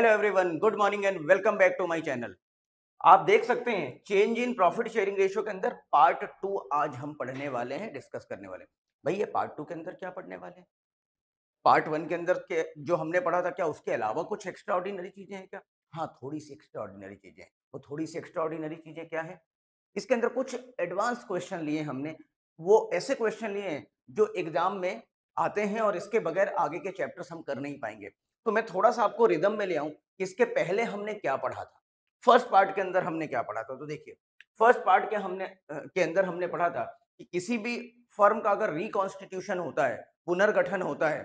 Hello everyone, good morning and welcome back to my channel. आप देख सकते हैं change in profit sharing ratio के अंदर पार्ट 2 आज हम पढ़ने वाले हैं, डिस्कस करने वाले हैं। भाई ये पार्ट 2 के अंदर क्या पढ़ने वाले हैं? पार्ट 1 के अंदर के जो हमने पढ़ा था क्या उसके अलावा कुछ एक्स्ट्रा ऑर्डिनरी चीजें हैं क्या? हाँ, थोड़ी सी एक्स्ट्रा ऑर्डिनरी चीजें हैं। वो थोड़ी सी एक्स्ट्रा ऑर्डिनरी चीजें क्या है? इसके अंदर कुछ एडवांस क्वेश्चन लिए हमने। वो ऐसे क्वेश्चन लिए हैं जो एग्जाम में आते हैं और इसके बगैर आगे के चैप्टर्स हम कर नहीं पाएंगे। तो मैं थोड़ा सा आपको रिदम में ले आऊं कि इसके पहले हमने क्या पढ़ा था। फर्स्ट पार्ट के अंदर हमने क्या पढ़ा था, तो देखिए फर्स्ट पार्ट के अंदर हमने पढ़ा था कि किसी भी फर्म का अगर रिकॉन्स्टिट्यूशन होता है, पुनर्गठन होता है,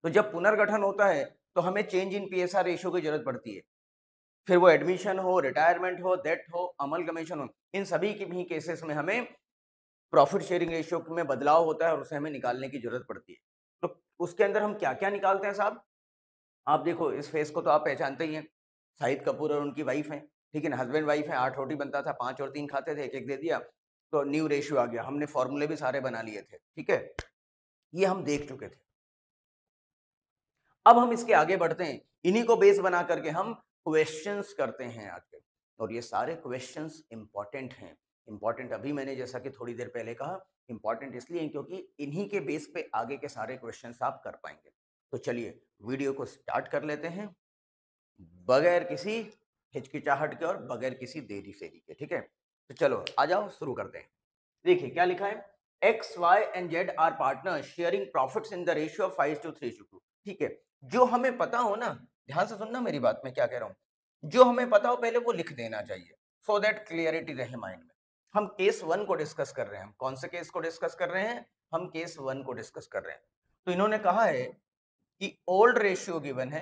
तो जब पुनर्गठन होता है तो हमें चेंज इन पीएसआर रेशियो की जरूरत पड़ती है। फिर वो एडमिशन हो, रिटायरमेंट हो, डेथ हो, अमलगमेशन हो, इन सभी की भी केसेस में हमें प्रॉफिट शेयरिंग रेशियो में बदलाव होता है और उसे हमें निकालने की जरूरत पड़ती है। तो उसके अंदर हम क्या-क्या निकालते हैं साहब? आप देखो इस फेस को तो आप पहचानते ही हैं। शाहिद कपूर और उनकी वाइफ हैं, ठीक है ना? हस्बैंड वाइफ हैं, 8 रोटी बनता था, 5 और 3 खाते थे, 1-1 दे दिया, तो न्यू रेशियो आ गया। हमने फॉर्मूले भी सारे बना लिए थे, ठीक है? ये हम देख चुके थे। अब हम इसके आगे बढ़ते हैं। इन्हीं को बेस बना करके हम क्वेश्चंस करते हैं आज के, और ये सारे क्वेश्चंस इंपॉर्टेंट हैं। इंपॉर्टेंट अभी मैंने जैसा कि थोड़ी देर पहले कहा, इंपॉर्टेंट इसलिए हैं क्योंकि इन्हीं के बेस पे आगे के सारे क्वेश्चंस आप कर पाएंगे। तो चलिए वीडियो को स्टार्ट कर लेते हैं बगैर किसी हिचकिचाहट के और बगैर किसी देरी फेरी के, ठीक है? तो चलो आ जाओ, शुरू करते हैं। देखिए क्या लिखा है, X Y and Z are partner sharing profits in the ratio of 5:3:2। ठीक है, जो हमें पता हो ना, ध्यान से सुनना मेरी बात, मैं क्या कह रहा हूं, जो हमें पता हो पहले वो लिख देना चाहिए, सो दैट क्लियरिटी रहे माइंड में। हम केस 1 को डिस्कस कर रहे हैं। हम कौन से केस को डिस्कस कर रहे हैं? हम केस 1 को डिस्कस कर रहे हैं। तो इन्होंने कहा है कि ओल्ड रेशियो गिवन है,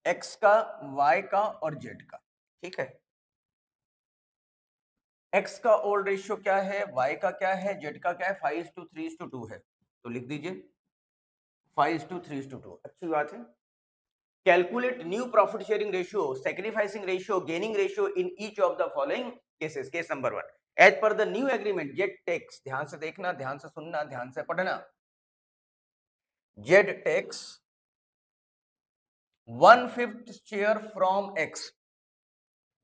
एक्स का, वाई का और जेड का, ठीक है? एक्स का ओल्ड रेशियो क्या है, वाई का क्या है, जेड का क्या है? 5:3:2 है। तो लिख दीजिए 5:3:2। अच्छी बात है। Calculate new profit sharing ratio, sacrificing ratio, gaining ratio in each of the following cases. Case number 1, as per the new agreement Z takes, ध्यान से देखना, ध्यान से सुनना, ध्यान से पढ़ना, Z takes 1/5 share from X.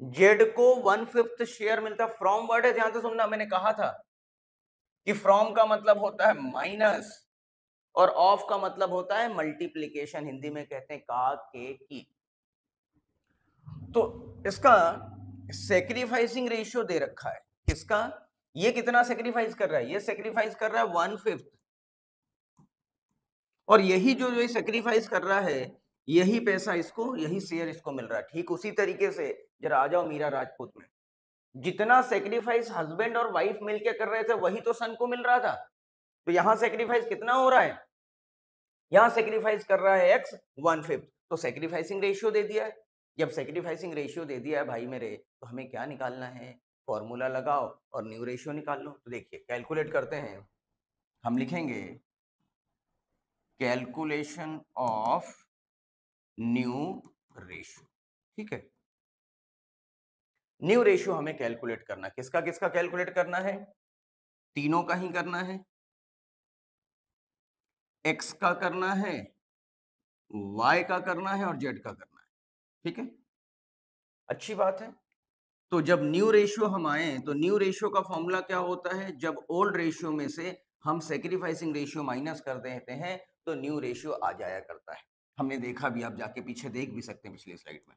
Z को 1/5 शेयर मिलता। फ्रॉम वर्ड है, ध्यान से सुनना, मैंने कहा था कि फ्रॉम का मतलब होता है माइनस और ऑफ का मतलब होता है मल्टीप्लीकेशन, हिंदी में कहते हैं का, के, की। तो इसका सेक्रीफाइसिंग रेशियो दे रखा है, किसका? ये कितना सेक्रीफाइस कर रहा है? ये सेक्रीफाइस कर रहा है 1/5, और यही जो ये सेक्रीफाइस कर रहा है, यही पैसा इसको, यही शेयर इसको मिल रहा है। ठीक उसी तरीके से जरा आ जाओ मीरा राजपूत में, जितना सेक्रीफाइस हस्बैंड और वाइफ मिलकर कर रहे थे वही तो सन को मिल रहा था। तो यहां सेक्रीफाइस कितना हो रहा है? यहां सेक्रीफाइस कर रहा है एक्स 1/5, तो सेक्रीफाइसिंग रेशियो दे दिया है। जब सेक्रीफाइसिंग रेशियो दे दिया है भाई मेरे, तो हमें क्या निकालना है? फॉर्मूला लगाओ और न्यू रेशियो निकाल लो। तो देखिए कैलकुलेट करते हैं, हम लिखेंगे कैलकुलेशन ऑफ न्यू रेशियो, ठीक है? न्यू रेशियो हमें कैलकुलेट करना, किसका किसका कैलकुलेट करना है? तीनों का ही करना है। एक्स का करना है, वाई का करना है और जेड का करना है, ठीक है? अच्छी बात है। तो जब न्यू रेशियो हम आए, तो न्यू रेशियो का फॉर्मूला क्या होता है? जब ओल्ड रेशियो में से हम सेक्रीफाइसिंग रेशियो माइनस कर देते हैं तो न्यू रेशियो आ जाया करता है। हमने देखा भी, आप जाके पीछे देख भी सकते हैं पिछली स्लाइड में।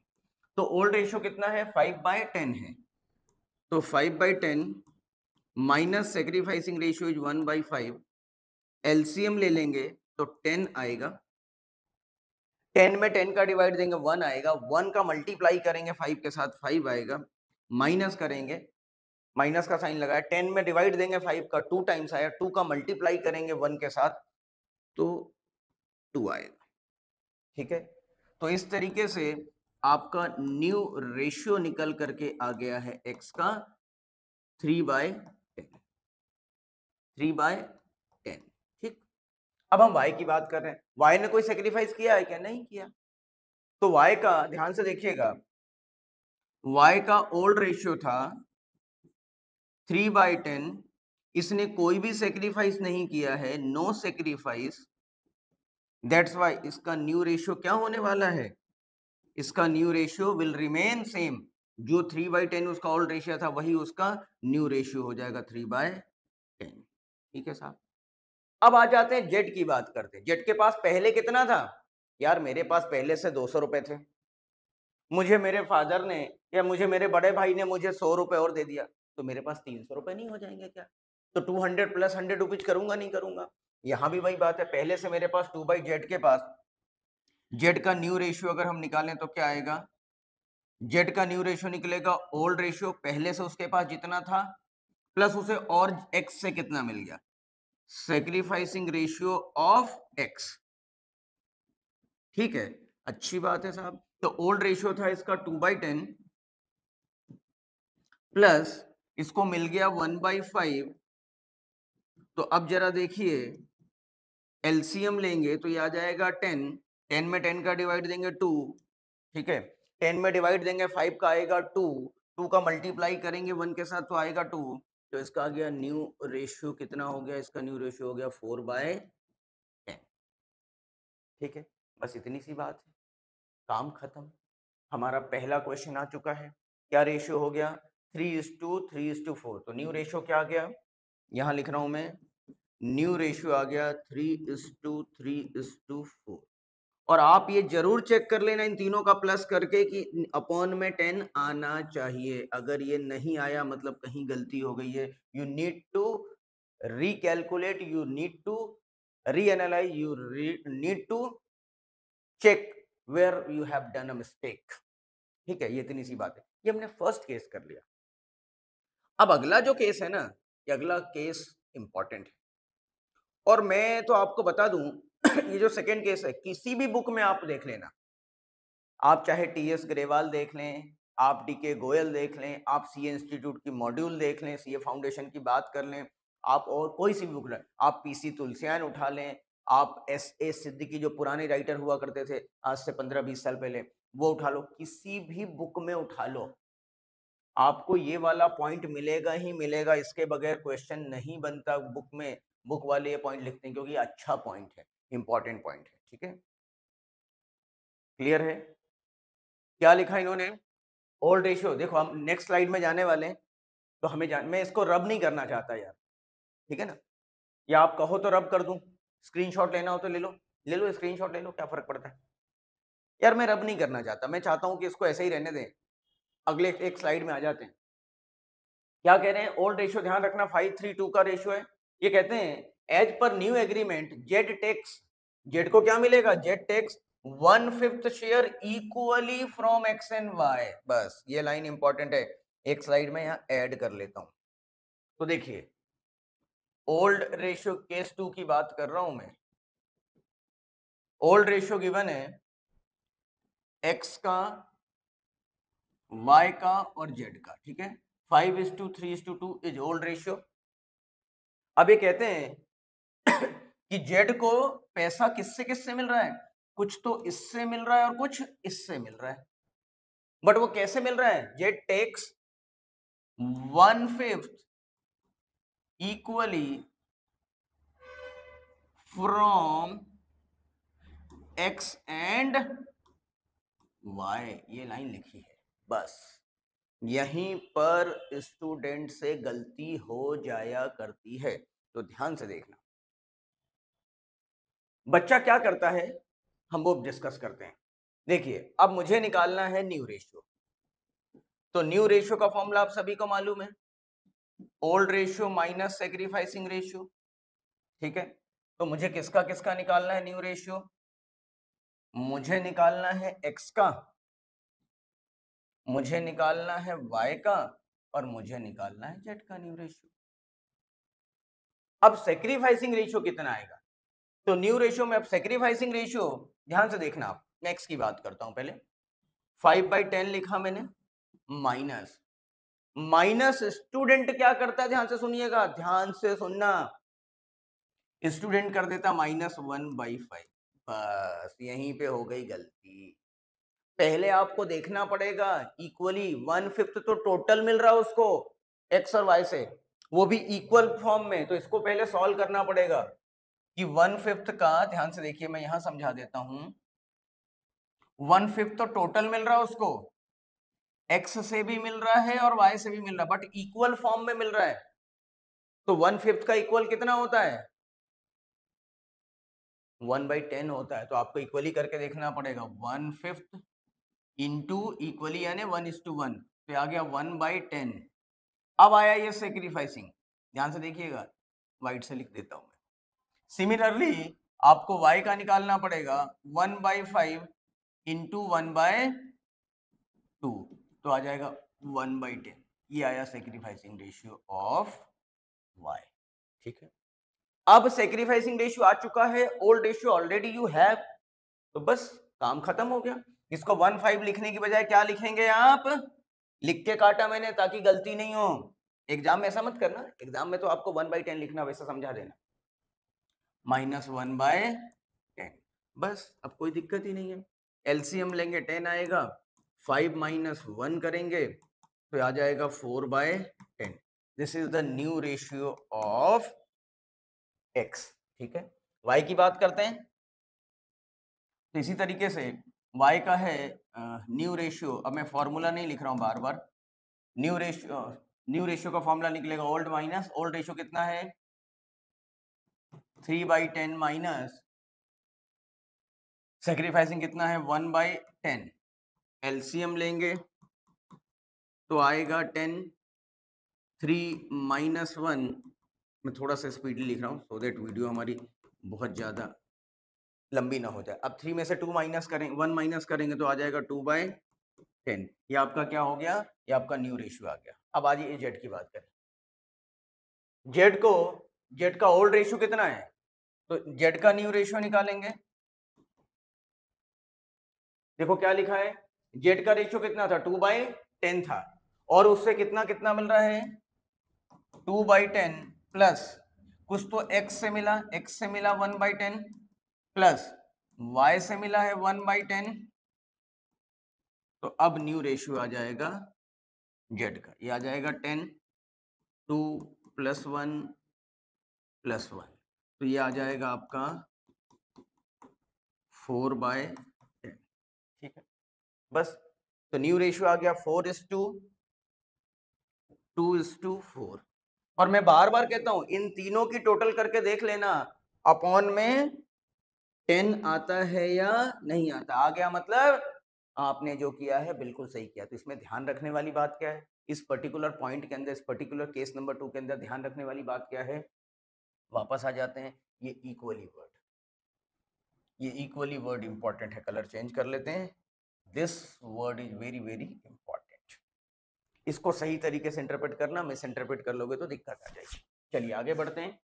तो ओल्ड रेशियो कितना है? 5/10 है। तो 5/10 minus sacrificing ratio is 1/5। LCM ले लेंगे तो 10 आएगा। 10 में 10 का डिवाइड देंगे 1 आएगा। 1 का मल्टीप्लाई करेंगे 5 के साथ 5 आएगा। माइनस करेंगे, माइनस का साइन लगाया, 10 में डिवाइड देंगे 5 का 2 टाइम्स आया। 2 का मल्टीप्लाई करेंगे 1 के साथ तो 2 आएगा, ठीक है? तो इस तरीके से आपका न्यू रेशियो निकल करके आ गया है एक्स का 3/10, 3/10, ठीक? अब हम y की बात कर रहे हैं। y ने कोई सेक्रीफाइस किया है क्या? नहीं किया। तो y का ध्यान से देखिएगा, y का ओल्ड रेशियो था 3/10, इसने कोई भी सेक्रीफाइस नहीं किया है, नो सेक्रीफाइस, दैट्स वाई इसका न्यू रेशियो क्या होने वाला है? इसका new ratio will remain same, जो 3/10 उसका ओल्ड रेशियो था वही उसका न्यू रेशियो हो जाएगा 3/10। ठीक है साहब। अब आ जाते हैं जेड की बात करते हैं। जेड के पास पहले कितना था? यार मेरे पास पहले से 200 रुपए थे, मुझे मेरे फादर ने या मुझे मेरे बड़े भाई ने मुझे 100 रुपए और दे दिया, तो मेरे पास 300 रुपए नहीं हो जाएंगे क्या? तो 200 प्लस 100 रुपीज करूंगा नहीं करूंगा? यहां भी वही बात है, पहले से मेरे पास 2/जेड के पास जेड का न्यू रेशियो अगर हम निकालें तो क्या आएगा? जेड का न्यू रेशियो निकलेगा ओल्ड रेशियो पहले से उसके पास जितना था प्लस उसे और एक्स से कितना मिल गया, सेक्रीफाइसिंग रेशियो ऑफ एक्स। ठीक है, अच्छी बात है साहब। तो ओल्ड रेशियो था इसका 2/10 प्लस इसको मिल गया 1/5। तो अब जरा देखिए एलसीएम लेंगे तो ये आ जाएगा 10, 10 में 10 का डिवाइड देंगे 2, ठीक है, 10 में डिवाइड देंगे 5 का आएगा 2, 2 का मल्टीप्लाई करेंगे 1 के साथ तो आएगा 2। तो इसका आ गया न्यू रेशियो कितना हो गया? इसका न्यू रेशियो हो गया 4/10। ठीक है, बस इतनी सी बात है, काम खत्म। हमारा पहला क्वेश्चन आ चुका है। क्या रेशियो हो गया? 3:3:4। तो न्यू रेशियो क्या आ गया? यहां लिख रहा हूं मैं, न्यू रेशियो आ गया 3:3:4। और आप ये जरूर चेक कर लेना इन तीनों का प्लस करके कि अपॉन में 10 आना चाहिए। अगर ये नहीं आया मतलब कहीं गलती हो गई है। You need to recalculate, you need to reanalyze, you need to check where you have done a mistake। ठीक है, ये इतनी सी बात है। ये हमने फर्स्ट केस कर लिया। अब अगला जो केस है ना, ये अगला केस इंपॉर्टेंट है और मैं तो आपको बता दूं ये जो सेकंड केस है किसी भी बुक में आप देख लेना, आप चाहे टीएस ग्रेवाल देख लें, आप डीके गोयल देख लें, आप सीए इंस्टीट्यूट की मॉड्यूल देख लें, सीए फाउंडेशन की बात कर लें, आप और कोई सी भी बुक लें, आप पीसी तुलसियान उठा लें, आप एस ए सिद्दीकी जो पुराने राइटर हुआ करते थे आज से 15-20 साल पहले वो उठा लो, किसी भी बुक में उठा लो, आपको ये वाला पॉइंट मिलेगा ही मिलेगा। इसके बगैर क्वेश्चन नहीं बनता बुक में। बुक वाले ये पॉइंट लिखते हैं क्योंकि अच्छा पॉइंट है, इंपॉर्टेंट पॉइंट है। ठीक है, क्लियर है? क्या लिखा इन्होंने? Old ratio. देखो हम नेक्स्ट स्लाइड में जाने वाले हैं तो हमें मैं इसको रब नहीं करना चाहता यार, ठीक है ना, या आप कहो तो रब कर दूं, स्क्रीनशॉट लेना हो तो ले लो, ले लो स्क्रीनशॉट ले लो, क्या फर्क पड़ता है यार। मैं रब नहीं करना चाहता, मैं चाहता हूं कि इसको ऐसे ही रहने दें। अगले एक स्लाइड में आ जाते हैं। क्या कह रहे हैं? ओल्ड रेशियो ध्यान रखना 5:3:2 का रेशियो है। ये कहते हैं as per new agreement Z takes, Z को क्या मिलेगा? Z takes 1/5 share equally from X and Y. बस ये लाइन इंपॉर्टेंट है, एक स्लाइड में यहां ऐड कर लेता हूं। तो देखिए ओल्ड रेशियो केस 2 की बात कर रहा हूं मैं। ओल्ड रेशियो गिवन है एक्स का, वाई का और जेड का, ठीक है, 5:3:2 इज ओल्ड रेशियो। अब ये कहते हैं कि जेड को पैसा किससे किससे मिल रहा है? कुछ तो इससे मिल रहा है और कुछ इससे मिल रहा है, बट वो कैसे मिल रहा है? Z takes 1/5 equally from X and Y. ये लाइन लिखी है, बस यहीं पर स्टूडेंट से गलती हो जाया करती है, तो ध्यान से देखना। बच्चा क्या करता है हम वो डिस्कस करते हैं। देखिए अब मुझे निकालना है न्यू रेशियो, तो न्यू रेशियो का फॉर्मूला आप सभी को मालूम है, old ratio minus sacrificing ratio. ठीक है, तो मुझे किसका किसका निकालना है न्यू रेशियो? मुझे निकालना है एक्स का, मुझे निकालना है वाई का और मुझे निकालना है जेड का न्यू रेशियो। अब सेक्रीफाइसिंग रेशियो कितना आएगा? तो न्यू रेशियो में अब सेक्रीफाइसिंग रेशियो ध्यान से देखना, आप नेक्स्ट की बात करता हूं पहले। 5/10 लिखा मैंने, माइनस माइनस स्टूडेंट क्या करता है? ध्यान से सुनिएगा, ध्यान से सुनना। स्टूडेंट कर देता -1/5। बस यहीं पे हो गई गलती। पहले आपको देखना पड़ेगा इक्वली 1/5 तो टोटल मिल रहा है उसको एक्स और वाई से, वो भी इक्वल फॉर्म में, तो इसको पहले सॉल्व करना पड़ेगा कि 1/5 का, ध्यान से देखिए मैं यहां समझा देता हूं, 1/5 तो टोटल मिल रहा है उसको, x से भी मिल रहा है और y से भी मिल रहा है, बट इक्वल फॉर्म में मिल रहा है। तो 1/5 का इक्वल कितना होता है? 1/10 होता है। तो आपको इक्वली करके देखना पड़ेगा, 1/5 इंटू इक्वली यानी 1:1, तो आ गया 1/10। अब आया ये सेक्रीफाइसिंग, ध्यान से देखिएगा, वाइट से लिख देता हूं मैं। सिमिलरली आपको y का निकालना पड़ेगा 1/5 इंटू 1/2, तो आ जाएगा 1/10। ये आया सेक्रीफाइसिंग रेशियो ऑफ y। ठीक है, अब सेक्रीफाइसिंग रेशियो आ चुका है, old ratio already you have, तो बस काम खत्म हो गया। इसको 1/5 लिखने की बजाय क्या लिखेंगे आप? लिख के काटा मैंने ताकि गलती नहीं हो। एग्जाम में ऐसा मत करना, एग्जाम में तो आपको 1/10 लिखना, वैसा समझा देना, -1/10। बस अब कोई दिक्कत ही नहीं है। एलसीएम लेंगे 10 आएगा, 5 - 1 करेंगे तो आ जाएगा 4/10। This is the new ratio of x। ठीक है, y की बात करते हैं। तो इसी तरीके से y का है न्यू रेशियो, अब मैं फॉर्मूला नहीं लिख रहा हूं बार बार। न्यू रेशियो का फॉर्मूला निकलेगा ओल्ड माइनस, ओल्ड रेशियो कितना है? 3/10 माइनस सेक्रीफाइसिंग कितना है? 1/10। एलसीएम लेंगे तो आएगा 10, 3 - 1। मैं थोड़ा सा स्पीडली लिख रहा हूँ सो दैट वीडियो हमारी बहुत ज़्यादा लंबी ना हो जाए। अब 3 में से 2 माइनस करेंगे, 1 माइनस करेंगे तो आ जाएगा 2/10। ये आपका क्या हो गया? ये आपका न्यू रेशियो आ गया। अब आज ये जेड की बात करें। जेड का ओल्ड रेशियो कितना है? तो जेड का न्यू रेशियो निकालेंगे। देखो क्या लिखा है, जेड का रेशियो कितना था? 2/10 था, और उससे कितना कितना मिल रहा है? 2/10 प्लस कुछ तो x से मिला, x से मिला 1/10 प्लस y से मिला है 1/10। तो अब न्यू रेशियो आ जाएगा जेड का, ये आ जाएगा 10, 2 + 1 + 1, तो ये आ जाएगा आपका 4/10। ठीक है, बस। तो न्यू रेशियो आ गया 4:2:4। और मैं बार बार कहता हूं, इन तीनों की टोटल करके देख लेना, अपॉन में 10 आता है या नहीं आता। आ गया मतलब आपने जो किया है बिल्कुल सही किया। तो इसमें ध्यान रखने वाली बात क्या है, इस पर्टिकुलर पॉइंट के अंदर, इस पर्टिकुलर केस नंबर 2 के अंदर ध्यान रखने वाली बात क्या है? वापस आ जाते हैं, ये इक्वली वर्ड, ये इक्वली वर्ड इंपॉर्टेंट है। कलर चेंज कर लेते हैं। This word is very very important. इसको सही तरीके से इंटरप्रेट करना, मिस इंटरप्रेट कर लोगे तो दिक्कत आ जाएगी। चलिए आगे बढ़ते हैं।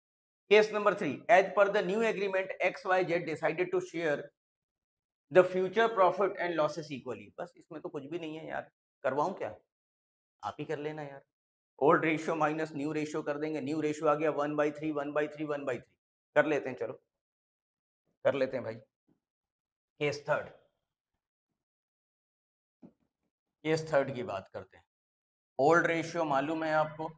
Case number 3, as per the new agreement XYZ decided to share the future profit and losses equally. बस इसमें तो कुछ भी नहीं है यार, करवाऊं क्या? आप ही कर लेना यार। Old ratio minus new ratio कर देंगे, न्यू रेशियो आ गया 1/3 1/3 1/3। कर लेते हैं, चलो कर लेते हैं भाई। केस थर्ड, केस थर्ड की बात करते हैं। ओल्ड रेशियो मालूम है आपको,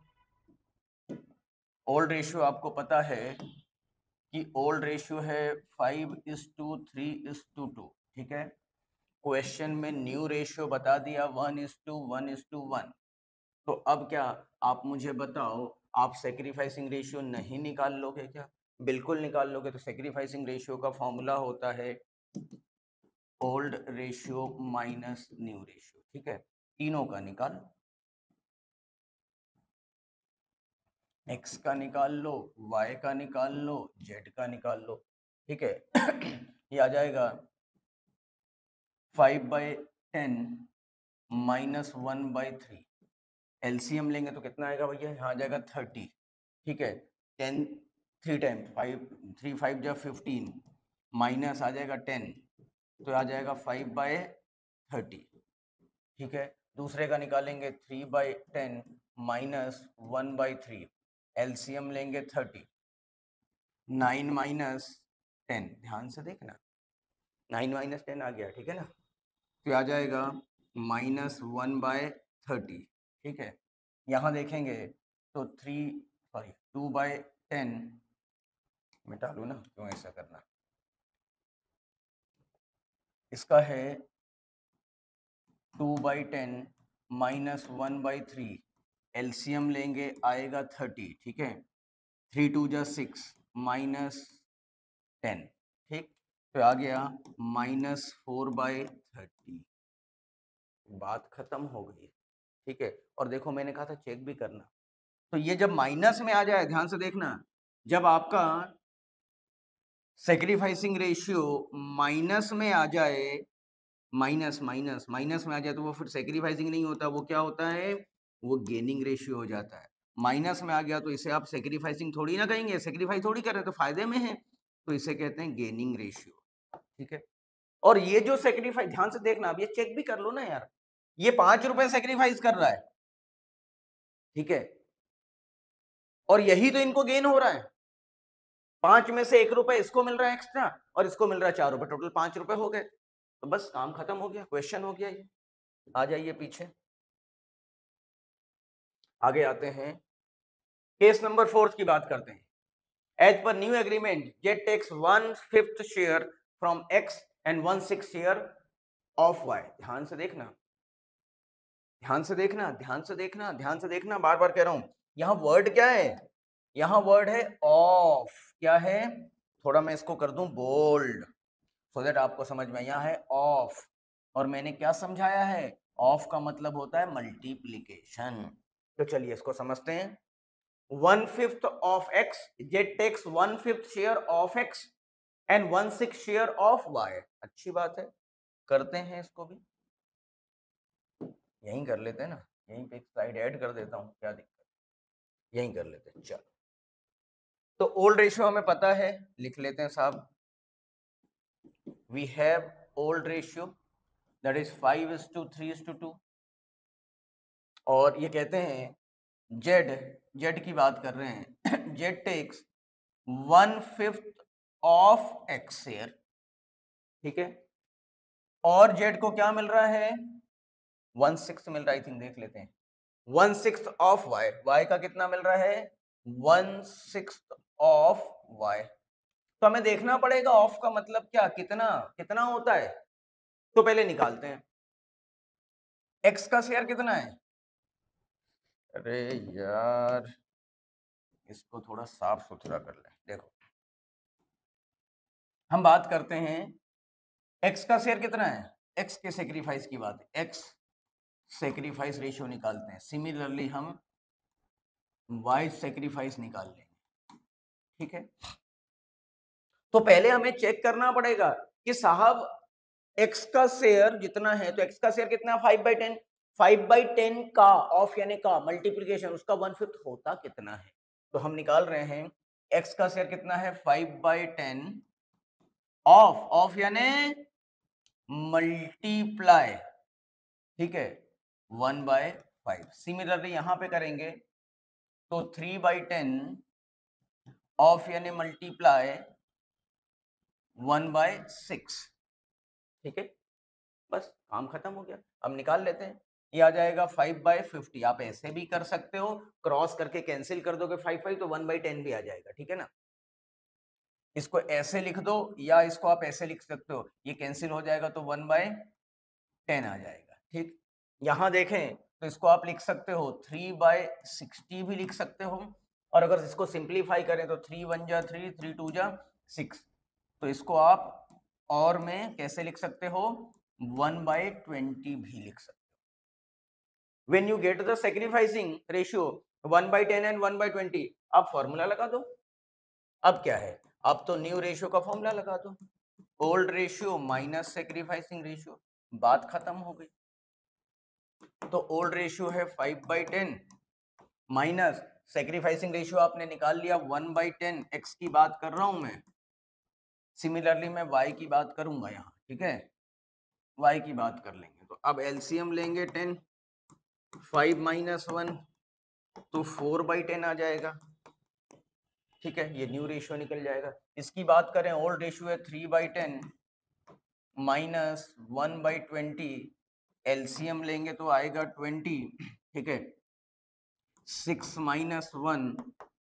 ओल्ड रेशियो आपको पता है कि ओल्ड रेशियो है 5:3:2। ठीक है, क्वेश्चन में न्यू रेशियो बता दिया 1:1:1। तो अब क्या आप मुझे बताओ, आप सेक्रीफाइसिंग रेशियो नहीं निकाल लोगे क्या? बिल्कुल निकाल लोगे। तो सेक्रीफाइसिंग रेशियो का फॉर्मूला होता है old ratio minus new ratio. ठीक है, तीनों का निकाल, x का निकाल लो, y का निकाल लो, z का निकाल लो। ठीक है ये आ जाएगा 5/10 - 1/3। एलसीएम लेंगे तो कितना आएगा भैया? यहाँ आ जाएगा 30। ठीक है, 10 3 टाइम 5, 3 5 जा 15, माइनस आ जाएगा 10, तो आ जाएगा 5/30। ठीक है, दूसरे का निकालेंगे 3/10 - 1/3। एलसीएम लेंगे 30, 9 - 10, ध्यान से देखना, 9 - 10 आ गया। ठीक है ना, तो आ जाएगा -1/30। ठीक है, यहाँ देखेंगे तो 2/10 मिटा लूँ ना, क्यों ऐसा करना, इसका है 2/10 माइनस 1/3, एलसीएम लेंगे आएगा 30, ठीक है। 3 2 जा 6 माइनस 10, ठीक। तो आ गया -4/30, बात खत्म हो गई, ठीक है। और देखो मैंने कहा था चेक भी करना, तो ये जब माइनस में आ जाए, ध्यान से देखना, जब आपका सेक्रीफाइसिंग रेशियो माइनस में आ जाए, माइनस माइनस माइनस में आ जाए, तो वो फिर सेक्रीफाइसिंग नहीं होता, वो क्या होता है, वो गेनिंग रेशियो हो जाता है। माइनस में आ गया तो इसे आप सेक्रीफाइसिंग थोड़ी ना कहेंगे, सेक्रीफाइस थोड़ी कर रहे, तो फायदे में है, तो इसे कहते हैं गेनिंग रेशियो, ठीक है। और ये जो सेक्रीफाइस, ध्यान से देखना, अब ये चेक भी कर लो ना यार, ये 5 रुपए सेक्रीफाइस कर रहा है, ठीक है, और यही तो इनको गेन हो रहा है। 5 में से 1 रुपए इसको मिल रहा है एक्स्ट्रा, और इसको मिल रहा है 4 रुपए, टोटल 5 रुपए हो गए, तो बस काम खत्म हो गया, क्वेश्चन हो गया ये। आ जाइए पीछे, आगे आते हैं, केस नंबर 4 की बात करते हैं। As per new agreement, Z takes 1/5 share from X and 1/6 share of Y. ध्यान से देखना, ध्यान से देखना, ध्यान से देखना, ध्यान से देखना, बार बार कह रहा हूं, यहां वर्ड क्या है, यहां वर्ड है ऑफ, क्या है, थोड़ा मैं इसको कर दूं बोल्ड, सो दैट आपको समझ में, यहां है ऑफ, और मैंने क्या समझाया है, ऑफ का मतलब होता है मल्टीप्लीकेशन। तो चलिए इसको समझते हैं। 1/5 of X, Z takes 1/5 share of X and 1/6 share of Y. अच्छी बात है, करते हैं इसको भी, यहीं कर लेते हैं ना, यहीं पे एक स्लाइड ऐड कर देता हूं, क्या दिक्कत, यहीं कर लेते हैं, चलो। तो ओल्ड रेशियो हमें पता है, लिख लेते हैं साहब, we have old ratio that is 5:3:2, और ये कहते हैं जेड, जेड की बात कर रहे हैं, Z takes 1/5 of X share, ठीक है, और जेड को क्या मिल रहा है, 1/6 मिल रहा है, आई थिंक देख लेते हैं, 1/6 ऑफ वाई, वाई का कितना मिल रहा है, 1/6 ऑफ वाई। तो हमें देखना पड़ेगा ऑफ का मतलब क्या, कितना कितना होता है, तो पहले निकालते हैं। एक्स का शेयर कितना है, अरे यार इसको थोड़ा साफ सुथरा कर लें, देखो हम बात करते हैं, एक्स का शेयर कितना है, एक्स के सेक्रीफाइस की बात है, एक्स सेक्रीफाइस रेशियो निकालते हैं, सिमिलरली हम वाई सेक्रीफाइस निकाल लेंगे, ठीक है। तो पहले हमें चेक करना पड़ेगा कि साहब एक्स का शेयर जितना है, तो एक्स का शेयर कितना, 5/10, 5/10 का ऑफ यानी का मल्टीप्लीकेशन, उसका 1/5 होता कितना है, तो हम निकाल रहे हैं, एक्स का शेयर कितना है, 5/10 ऑफ यानी मल्टीप्लाई, ठीक है, 1/5। सिमिलरली यहां पे करेंगे तो 3/10 ऑफ यानी मल्टीप्लाई 1/6, ठीक है, बस काम खत्म हो गया। अब निकाल लेते हैं, ये आ जाएगा 5/50, आप ऐसे भी कर सकते हो, क्रॉस करके कैंसिल कर दोगे 5 तो 1/10 भी आ जाएगा, ठीक है ना। इसको ऐसे लिख दो या इसको आप ऐसे लिख सकते हो, ये कैंसिल हो जाएगा तो 1/10 आ जाएगा, ठीक। यहां देखें तो इसको आप लिख सकते हो 3/60 भी लिख सकते हो, और अगर इसको सिंप्लीफाई करें तो 3 1 जा 3, 3 2 जा 6, तो इसको आप और में कैसे लिख सकते हो, 1/20 भी लिख सकते हो। When you get the sacrificing ratio 1/10 and 1/20, आप फॉर्मूला लगा दो। अब क्या है, अब तो न्यू रेशियो का फॉर्मूला लगा दो, old ratio minus sacrificing ratio, बात खत्म हो गई। तो ओल्ड रेशियो है 5/10 माइनस सेक्रीफाइसिंग रेशियो आपने निकाल लिया 1/10, एक्स की बात कर रहा हूं मैं, सिमिलरली मैं वाई की बात करूंगा यहाँ, ठीक है, वाई की बात कर लेंगे, तो अब एलसीएम लेंगे 10, 5 - 1 तो 4/10 आ जाएगा, ठीक है, ये न्यू रेशियो निकल जाएगा। इसकी बात करें, ओल्ड रेशियो है 3/10 माइनस 1/20, एलसीएम लेंगे तो आएगा 20, ठीक है, 6 - 1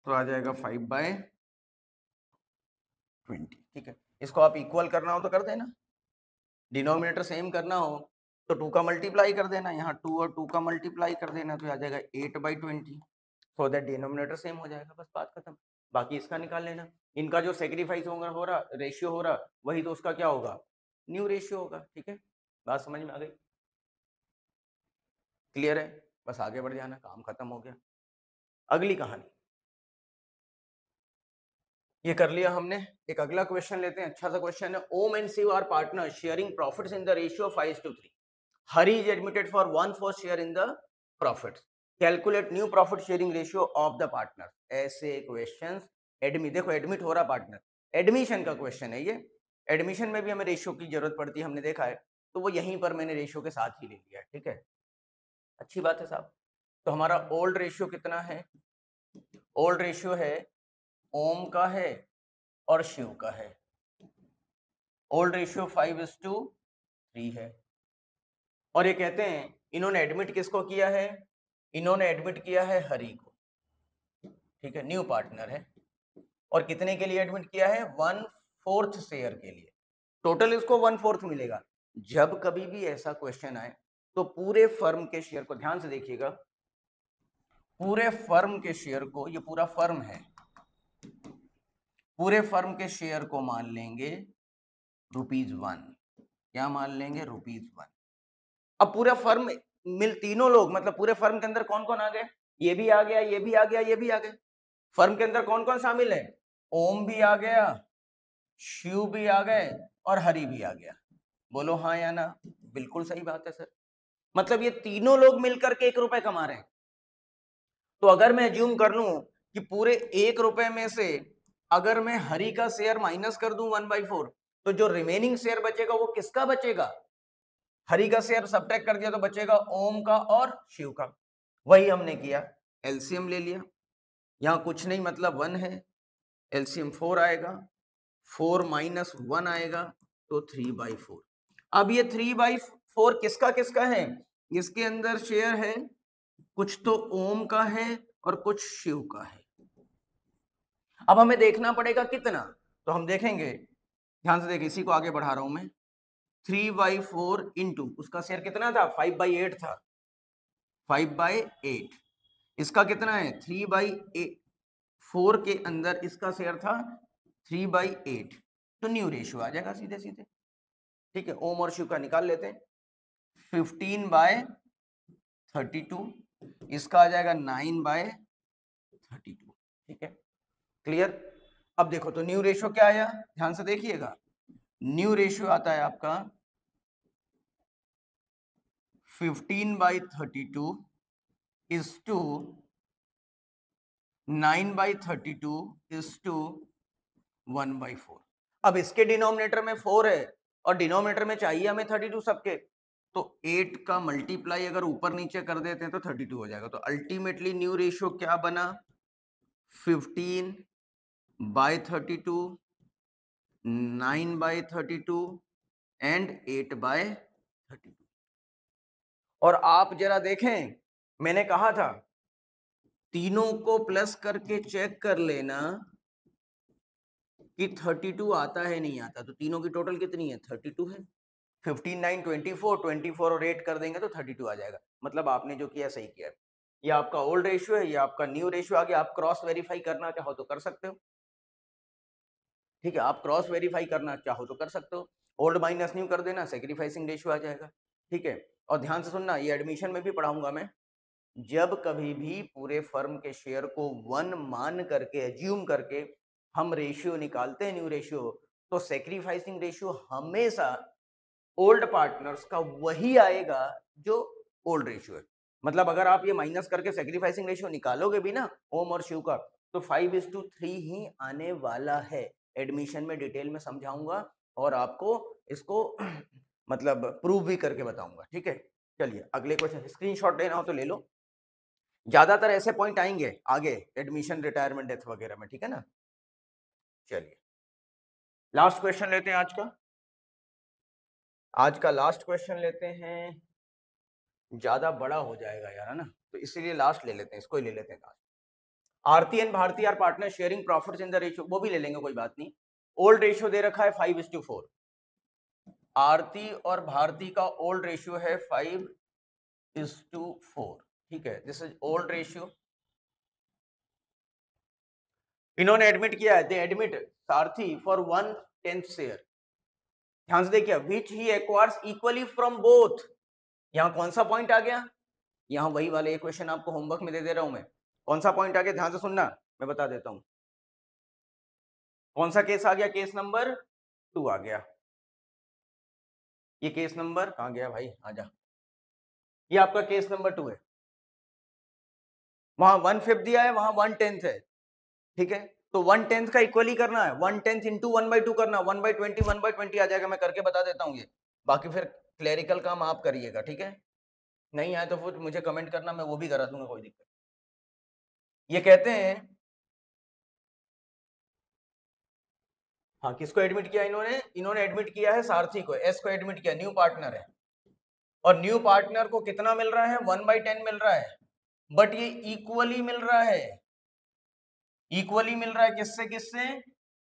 तो आ जाएगा 5/20, ठीक है। इसको आप इक्वल करना हो तो कर देना, डिनोमिनेटर सेम करना हो तो 2 का मल्टीप्लाई कर देना, यहाँ 2 और 2 का मल्टीप्लाई कर देना, तो आ जाएगा 8/20, सो दैट डिनोमिनेटर सेम हो जाएगा, बस बात खत्म। बाकी इसका निकाल लेना, इनका जो सेक्रीफाइस हो रहा रेशियो हो रहा, वही तो उसका क्या होगा, न्यू रेशियो होगा। ठीक है, बात समझ में आ गई, क्लियर है, बस आगे बढ़ जाना, काम खत्म हो गया। अगली कहानी ये कर लिया हमने। एक अगला क्वेश्चन लेते हैं, अच्छा सा क्वेश्चन है। Om and Shiv are partner sharing profits in the ratio 5:3. Hari is admitted for 1/4 share in the profits, calculate new profit sharing ratio of the partner. ऐसे क्वेश्चंस देखो एडमिट हो रहा पार्टनर, एडमिशन का क्वेश्चन है ये। एडमिशन में भी हमें रेशियो की जरूरत पड़ती है, हमने देखा है, तो वो यहीं पर मैंने रेशियो के साथ ही ले लिया है। ठीक है, अच्छी बात है साहब। तो हमारा ओल्ड रेशियो कितना है, ओल्ड रेशियो है ओम का है और शिव का है। ओल्ड रेशियो 5:3 है। और ये कहते हैं इन्होंने एडमिट किसको किया है, इन्होंने एडमिट किया है हरि को। ठीक है, न्यू पार्टनर है। और कितने के लिए एडमिट किया है, 1/4 शेयर के लिए। टोटल इसको 1/4 मिलेगा। जब कभी भी ऐसा क्वेश्चन आए तो पूरे फर्म के शेयर को ध्यान से देखिएगा, पूरे फर्म के शेयर को, ये पूरा फर्म है, पूरे फर्म के शेयर को मान लेंगे ₹1। क्या मान लेंगे, ₹1। अब पूरा फर्म मिल, तीनों लोग मतलब पूरे फर्म के अंदर कौन कौन आ गए, ये भी आ गया, ये भी आ गया, ये भी आ गए। फर्म के अंदर कौन कौन शामिल है, ओम भी आ गया, शिव भी आ गए और हरि भी आ गया। बोलो हाँ या ना, बिल्कुल सही बात है सर। मतलब ये तीनों लोग मिलकर के ₹1 कमा रहे हैं। तो अगर मैं एज्यूम कर लूं कि पूरे ₹1 में से अगर मैं हरि का शेयर माइनस कर दूं 1/4, तो जो रिमेनिंग शेयर बचेगा वो किसका बचेगा, हरि का शेयर सब्ट्रैक्ट कर दिया तो बचेगा ओम का और शिव का। वही हमने किया, एलसीएम ले लिया। यहां कुछ नहीं, मतलब 1 है, एलसीएम 4 आएगा, 4 - 1 आएगा, तो 3/4। अब ये 3/4 किसका किसका है, इसके अंदर शेयर है कुछ तो ओम का है और कुछ शिव का है। अब हमें देखना पड़ेगा कितना, तो हम देखेंगे, ध्यान से देखिए, इसी को आगे बढ़ा रहा हूं मैं। 3/4 इंटू उसका शेयर कितना था, 5/8 था, 5/8। इसका कितना है, 3/4 के अंदर इसका शेयर था 3/8, तो न्यू रेशियो आ जाएगा सीधे सीधे। ठीक है, ओम और शिव का निकाल लेते हैं। 15/32, इसका आ जाएगा 9/32। ठीक है, क्लियर। अब देखो तो न्यू रेशियो क्या आया, ध्यान से देखिएगा, न्यू रेशियो आता है आपका 15/32 is to 9/32 is to 1/4। अब इसके डिनोमिनेटर में 4 है और डिनोमिनेटर में चाहिए हमें 32 सबके, तो 8 का मल्टीप्लाई अगर ऊपर नीचे कर देते हैं तो 32 हो जाएगा। तो अल्टीमेटली न्यू रेशियो क्या बना, 15/32, 9/32 एंड 8/32। और आप जरा देखें, मैंने कहा था तीनों को प्लस करके चेक कर लेना कि 32 आता है नहीं आता, तो तीनों की टोटल कितनी है, 32 है। 15, 9, 24, 24 और 8 कर देंगे तो 32 आ जाएगा। मतलब आपने जो किया सही किया। ये आपका ओल्ड रेशियो है, ये आपका न्यू रेशियो आ गया। आप क्रॉस वेरीफाई करना चाहो तो कर सकते हो। ठीक है, आप क्रॉस वेरीफाई करना चाहो तो कर सकते हो। ओल्ड माइनस न्यू कर देना, सेक्रीफाइसिंग रेशियो आ जाएगा। ठीक है, और ध्यान से सुनना, ये एडमिशन में भी पढ़ाऊंगा मैं। जब कभी भी पूरे फर्म के शेयर को 1 मान करके एज्यूम करके हम रेशियो निकालते हैं न्यू रेशियो, तो सेक्रीफाइसिंग रेशियो हमेशा ओल्ड पार्टनर्स का वही आएगा जो ओल्ड रेशियो है। मतलब अगर आप ये माइनस करके सेक्रीफाइसिंग रेशियो निकालोगे भी ना ओम और शिव का, तो 5:3 ही आने वाला है। एडमिशन में डिटेल में समझाऊंगा और आपको इसको मतलब प्रूव भी करके बताऊंगा। ठीक है, चलिए अगले क्वेश्चन, स्क्रीनशॉट लेना हो तो ले लो। ज्यादातर ऐसे पॉइंट आएंगे आगे एडमिशन, रिटायरमेंट, डेथ वगैरह में। ठीक है ना, चलिए लास्ट क्वेश्चन लेते हैं आज का। आज का लास्ट क्वेश्चन लेते हैं, ज्यादा बड़ा हो जाएगा यार, है ना, तो इसीलिए लास्ट ले लेते हैं, इसको ही ले लेते हैं last. Aarti and Bharti are partner sharing profits in the ratio, वो भी ले लेंगे कोई बात नहीं। ओल्ड रेशियो दे रखा है 5:4, आरती और भारती का ओल्ड रेशियो है 5:4, ठीक है, दिस इज ओल्ड रेशियो। इन्होंने एडमिट किया है, दे एडमिट सारथी फॉर 1/10 शेयर। ध्यान से देखिए, विच ही एक्वायर्स इक्वली फ्रॉम बोथ। यहां कौन सा पॉइंट आ गया, यहां वही वाले क्वेश्चन आपको होमवर्क में दे दे रहा हूं मैं। कौन सा पॉइंट आ गया, ध्यान से सुनना, मैं बता देता हूं। कौन सा केस आ गया, केस नंबर 2 आ गया। ये केस नंबर कहां गया भाई, आजा, ये आपका केस नंबर 2 है। वहां 1/5 दिया है, वहां 1/10 है, ठीक है। तो 1/10 का इक्वली करना है, 1/10 इंटू 1/2 करना, 1/20 1/20 आ जाएगा। मैं करके बता देता हूँ ये, बाकी फिर क्लेरिकल काम आप करिएगा, ठीक है। नहीं आए तो फिर मुझे कमेंट करना, मैं वो भी करा दूंगा, कोई दिक्कत। ये कहते हैं, हाँ, किसको एडमिट किया इन्होंने, इन्होंने एडमिट किया है सारथी को, एस को एडमिट किया, न्यू पार्टनर है। और न्यू पार्टनर को कितना मिल रहा है, 1/10 मिल रहा है, बट ये इक्वली मिल रहा है। इक्वली मिल रहा है किससे किससे,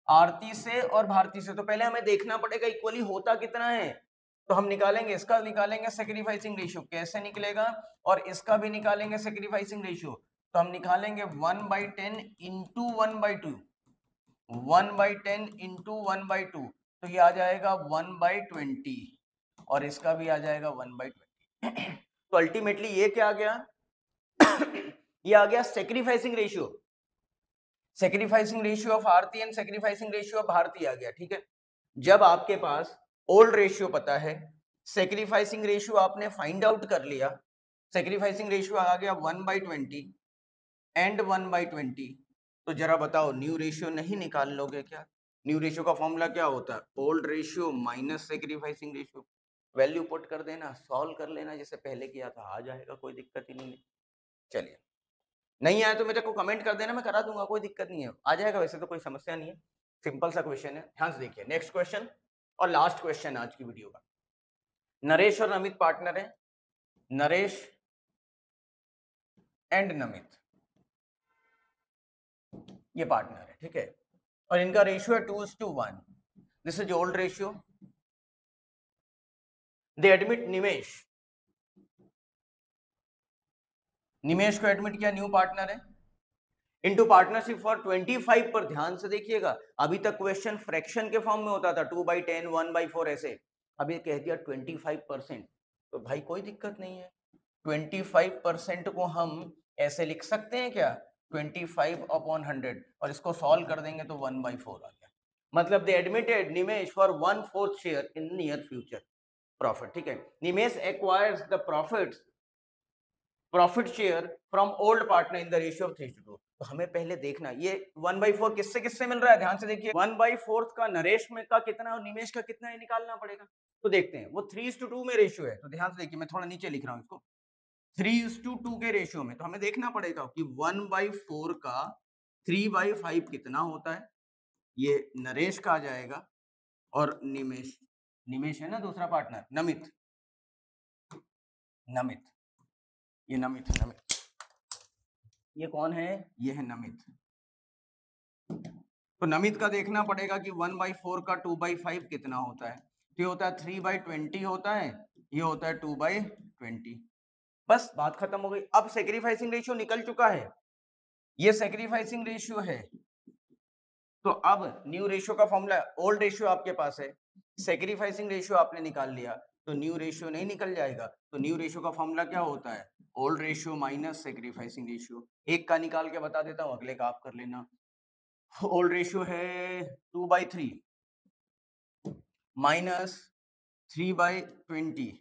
आरती से और भारती से। तो पहले हमें देखना पड़ेगा इक्वली होता कितना है। तो हम निकालेंगे, इसका निकालेंगे सेक्रीफाइसिंग रेशियो, कैसे निकलेगा, और इसका भी निकालेंगे सेक्रीफाइसिंग रेशियो। तो हम निकालेंगे 1/10 इंटू 1/2, 1/10 इंटू 1/2, तो ये आ जाएगा 1/20, और इसका भी आ जाएगा 1/20। तो अल्टीमेटली ये क्या आ गया, ये आ गया sacrificing ratio, sacrificing ratio of Aarti and sacrificing ratio of Bharti आ गया, ठीक है। जब आपके पास ओल्ड रेशियो पता है, सेक्रीफाइसिंग रेशियो आपने फाइंड आउट कर लिया, सेक्रीफाइसिंग रेशियो आ गया 1/20 एंड 1/20, तो जरा बताओ न्यू रेशियो नहीं निकाल लोगे क्या। न्यू रेशियो का फॉर्मूला क्या होता है, old ratio minus sacrificing ratio. Value put कर देना, सॉल्व कर लेना, जैसे पहले किया था, आ जाएगा, कोई दिक्कत ही नहीं है। चलिए, नहीं आया तो मेरे को कमेंट कर देना, मैं करा दूंगा, कोई दिक्कत नहीं है, आ जाएगा, वैसे तो कोई समस्या नहीं है, सिंपल सा क्वेश्चन है। ध्यान से देखिए, नेक्स्ट क्वेश्चन और लास्ट क्वेश्चन आज की वीडियो का। नरेश और नमित पार्टनर है, नरेश एंड नमित, ये पार्टनर है, ठीक है, और इनका रेशियो है 2:1। This is old ratio. They admit Nimesh, Nimesh को एडमिट किया, न्यू पार्टनर है, इनटू पार्टनरशिप फॉर 25 पर। ध्यान से देखिएगा, अभी तक क्वेश्चन फ्रैक्शन के फॉर्म में होता था, 2/10 1/4 ऐसे, अब ये कह दिया 25%, तो भाई कोई दिक्कत नहीं है, 25% को हम ऐसे लिख सकते हैं क्या, 25/100, और इसको सॉल्व कर देंगे तो 1/4 आ गया। मतलब they admitted Nimesh for 1/4 share in near future profit, ठीक है। Nimesh acquires the profit share from old partner in the ratio of 3:2। तो हमें पहले देखना ये 1/4 किससे किससे मिल रहा है, ध्यान से देखिए, 1/4 का नरेश में का कितना और निमेश का कितना है निकालना पड़ेगा। तो देखते हैं, वो 3:2 में रेशियो है, तो ध्यान से देखिए, मैं थोड़ा नीचे लिख रहा हूं इसको, 3:2 के रेशियो में, तो हमें देखना पड़ेगा कि 1/4 का 3/5 कितना होता है। ये नरेश का आ जाएगा, और निमेश, निमेश है ना दूसरा पार्टनर, नमित, नमित, ये नमित है, नमित, ये कौन है, ये है नमित। तो नमित का देखना पड़ेगा कि 1/4 का 2/5 कितना होता है, तो ये होता है 3/20 होता है, ये होता है 2/20। बस बात खत्म हो गई। अब सेक्रीफाइसिंग रेशियो निकल चुका है, ये सेक्रीफाइसिंग रेशियो है, तो अब न्यू रेशियो का फॉर्मूला, ओल्ड रेशियो आपके पास है, सेक्रीफाइसिंग रेशियो आपने निकाल लिया, तो न्यू रेशियो नहीं निकल जाएगा। तो न्यू रेशियो का फॉर्मूला क्या होता है, old ratio minus sacrificing ratio. एक का निकाल के बता देता हूं, अगले का आप कर लेना। ओल्ड रेशियो है 2/3 माइनस 3/20,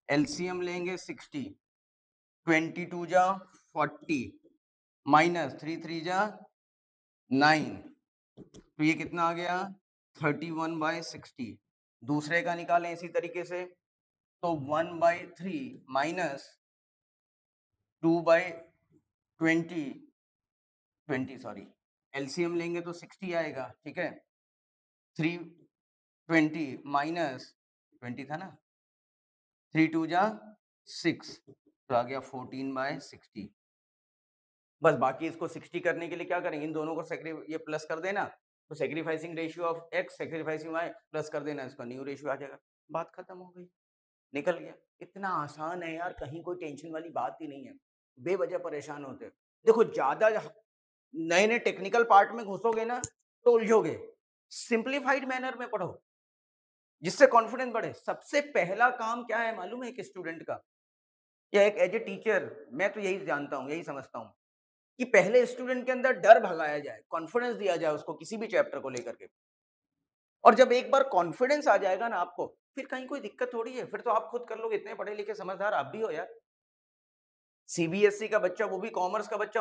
एलसीएम लेंगे 60, 22 जा 40 माइनस 3 जा 9, तो ये कितना आ गया 31/60। दूसरे का निकालें इसी तरीके से, तो 1/3 माइनस 2/20, 20 सॉरी, एलसीएम लेंगे तो 60 आएगा, ठीक है। 320 माइनस 20 था ना, 3 जा 6, तो आ गया 14/60। बस बाकी इसको 60 करने के लिए क्या करेंगे, इन दोनों को ये प्लस कर देना, तो sacrificing ratio of X sacrificing Y plus कर देना, इसका न्यू रेशियो आ जाएगा। बात खत्म हो गई, निकल गया। इतना आसान है यार, कहीं कोई टेंशन वाली बात ही नहीं है। बेवजह परेशान होते हो। देखो ज़्यादा नए-नए टेक्निकल पार्ट में घुसोगे ना तो उलझोगे। सिंप्लीफाइड मैनर में पढ़ो, जिससे कॉन्फिडेंस बढ़े। सबसे पहला काम क्या है मालूम है एक स्टूडेंट का या एक एज ए टीचर, मैं तो यही जानता हूँ, यही समझता हूँ कि पहले स्टूडेंट के अंदर डर भगाया जाए, कॉन्फिडेंस दिया जाए उसको किसी भी चैप्टर को लेकर के। और जब एक बार कॉन्फिडेंस आ जाएगा ना आपको, फिर कहीं कोई दिक्कत थोड़ी है, फिर तो आप खुद कर लोगे। इतने पढ़े लिखे समझदार आप भी हो यार। सीबीएसई का बच्चा, वो भी कॉमर्स का बच्चा,